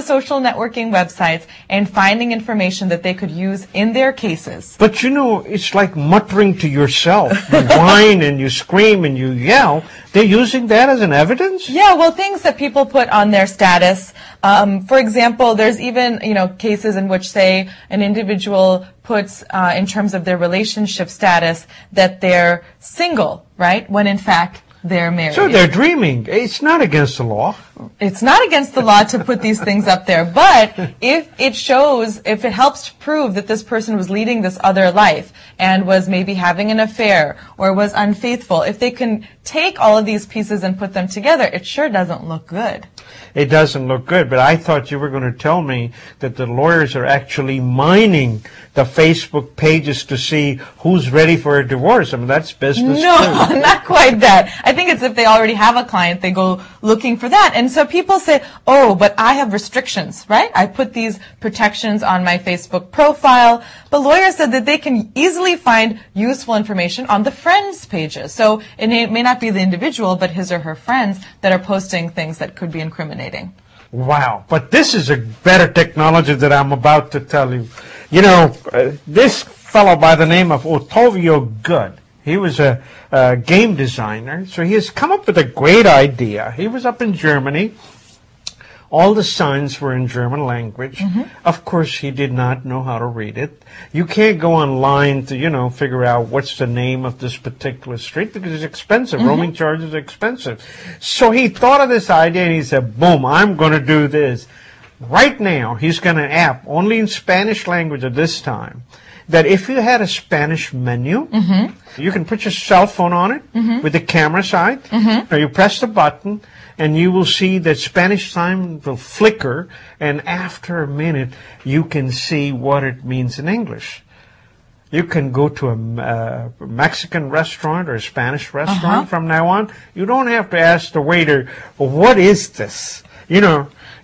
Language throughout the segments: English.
social networking websites and finding information that they could use in their cases. But you know, it's like muttering to yourself. You whine and you scream and you yell. They're using that as an evidence? Yeah, well, things that people put on their status. For example, there's even, cases in which, say, an individual puts, in terms of their relationship status, that they're single, right? When in fact, they're married. So they're dreaming. It's not against the law. It's not against the law to put these things up there, but if it helps to prove that this person was leading this other life and was maybe having an affair or was unfaithful, if they can take all of these pieces and put them together, it sure doesn't look good. It doesn't look good, but I thought you were going to tell me that the lawyers are actually mining the Facebook pages to see who's ready for a divorce. I mean, that's business No, too. not quite that. I think it's if they already have a client, they go looking for that. And so people say, oh, but I have restrictions, right? I put these protections on my Facebook profile. But lawyers said that they can easily find useful information on the friends pages. So it may not be the individual, but his or her friends that are posting things that could be incriminating. Wow, but this is a better technology that I'm about to tell you. This fellow by the name of Ottavio Good, he was a game designer, so he has come up with a great idea. He was up in Germany. All the signs were in German language. Mm-hmm. Of course, he did not know how to read it. You can't go online to, figure out what's the name of this particular street because it's expensive. Mm-hmm. Roaming charges are expensive. So he thought of this idea and he said, boom, I'm going to do this. Right now, he's got an app only in Spanish language at this time that if you had a Spanish menu, mm-hmm. you can put your cell phone on it mm-hmm. with the camera side, mm-hmm. or you press the button, and you will see that Spanish sign will flicker, and after a minute, you can see what it means in English. You can go to a Mexican restaurant or a Spanish restaurant from now on. You don't have to ask the waiter, what is this?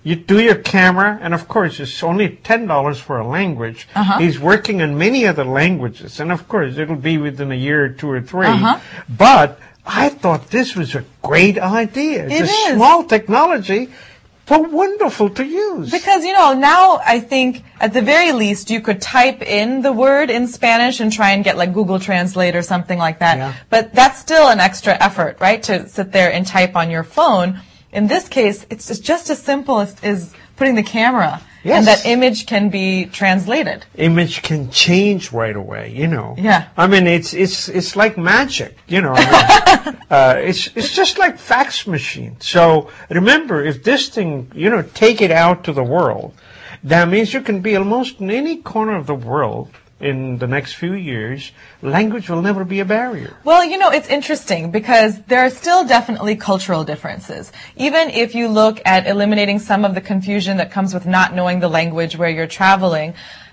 You do your camera, and of course, it's only $10 for a language. He's working on many other languages, and of course, it'll be within a year or 2 or 3. But I thought this was a great idea. It's a small technology, but wonderful to use. Because, now I think at the very least you could type in the word in Spanish and try and get like Google Translate or something like that. Yeah. But that's still an extra effort, right, to sit there and type on your phone. In this case, it's just as simple as putting the camera. Yes. And that image can be translated. Image can change right away, Yeah. I mean, it's like magic, it's just like fax machine. So remember, if this thing, take it out to the world, that means you can be almost in any corner of the world in the next few years. Language will never be a barrier. Well, it's interesting because there are still definitely cultural differences. Even if you look at eliminating some of the confusion that comes with not knowing the language where you're traveling,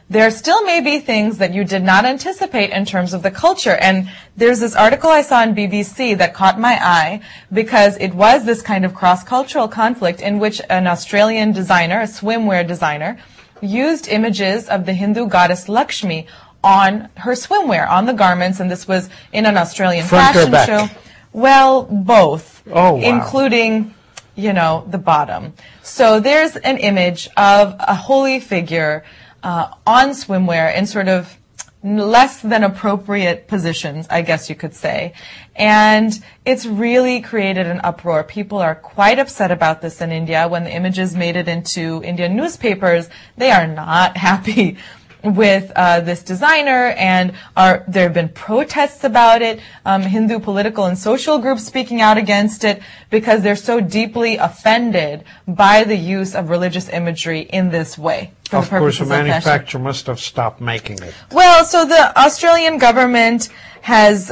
there still may be things that you did not anticipate in terms of the culture. And there's this article I saw on BBC that caught my eye because it was this kind of cross-cultural conflict in which an Australian designer, a swimwear designer, used images of the Hindu goddess Lakshmi on her swimwear, on the garments, and this was in an Australian fashion show. Well, both. Oh, wow. Including, the bottom. So there's an image of a holy figure on swimwear in sort of less than appropriate positions, I guess you could say. And it's really created an uproar. People are quite upset about this in India. When the images made it into Indian newspapers, they are not happy with this designer, and there have been protests about it, Hindu political and social groups speaking out against it because they're so deeply offended by the use of religious imagery in this way. Of course, the manufacturer must have stopped making it. Well, so the Australian government has,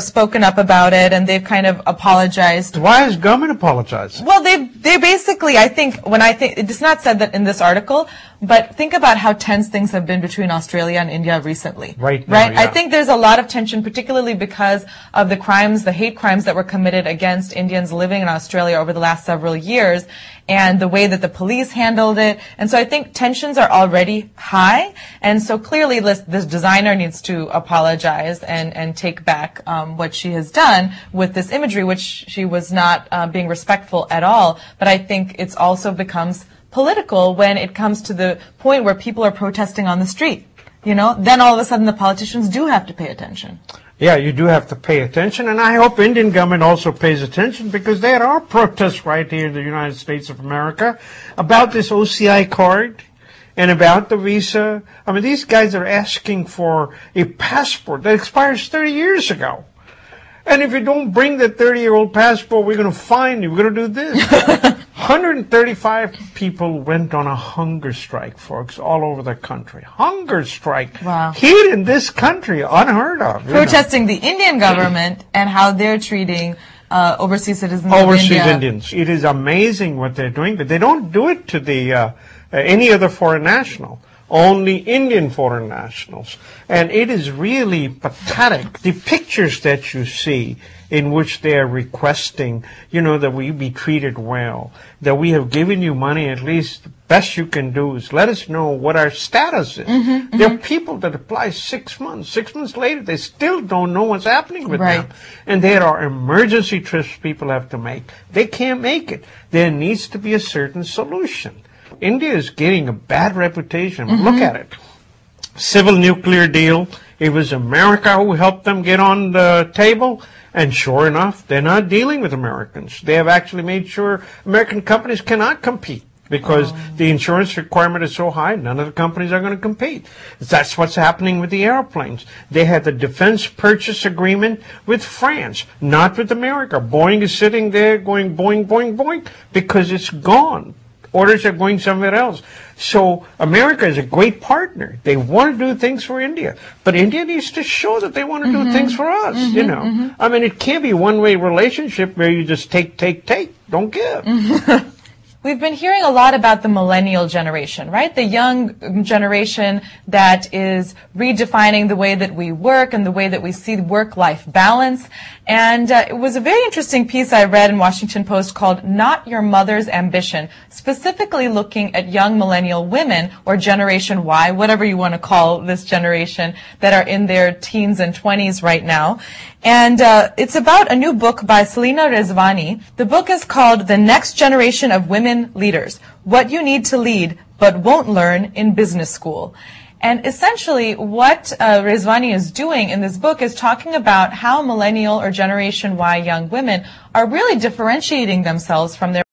spoken up about it, and they've kind of apologized. Why has government apologized? Well, they basically, it's not said that in this article, but think about how tense things have been between Australia and India recently. Right now, yeah. I think there's a lot of tension, particularly because of the hate crimes that were committed against Indians living in Australia over the last several years, and the way that the police handled it. And so I think tensions are already high, and so clearly this designer needs to apologize and take back what she has done with this imagery, which she was not being respectful at all. But I think it's also becomes political when it comes to the point where people are protesting on the street. Then all of a sudden the politicians do have to pay attention. Yeah, you do have to pay attention, and I hope Indian government also pays attention, because there are protests right here in the United States of America about this OCI card and about the visa. I mean, these guys are asking for a passport that expires 30 years ago. And if you don't bring that 30-year-old passport, we're going to fine you. We're going to do this. 135 people went on a hunger strike, folks, all over the country. Hunger strike. Wow. Here in this country, unheard of. Protesting the Indian government and how they're treating overseas citizens Overseas of India. Indians. It is amazing what they're doing, but they don't do it to the any other foreign national. Only Indian foreign nationals. And it is really pathetic. The pictures that you see in which they are requesting, that we be treated well, that we have given you money, at least the best you can do is let us know what our status is. There are people that apply 6 months. 6 months later, they still don't know what's happening with them. And there are emergency trips people have to make. They can't make it. There needs to be a certain solution. India is getting a bad reputation. Look at it. Civil nuclear deal. It was America who helped them get on the table. And sure enough, they're not dealing with Americans. They have actually made sure American companies cannot compete because the insurance requirement is so high, none of the companies are going to compete. That's what's happening with the airplanes. They had the defense purchase agreement with France, not with America. Boeing is sitting there going boing, boing, boing, because it's gone. Orders are going somewhere else. So America is a great partner. They want to do things for India. But India needs to show that they want to do things for us, I mean, it can't be a one-way relationship where you just take, don't give. We've been hearing a lot about the millennial generation, right? The young generation that is redefining the way that we work and the way that we see work-life balance. And it was a very interesting piece I read in Washington Post called Not Your Mother's Ambition, specifically looking at young millennial women, or Generation Y, whatever you want to call this generation, that are in their teens and 20s right now. And it's about a new book by Selena Rezvani. The book is called The Next Generation of Women Leaders, What You Need to Lead But Won't Learn in Business School. And essentially what Rezvani is doing in this book is talking about how millennial or Generation Y young women are really differentiating themselves from their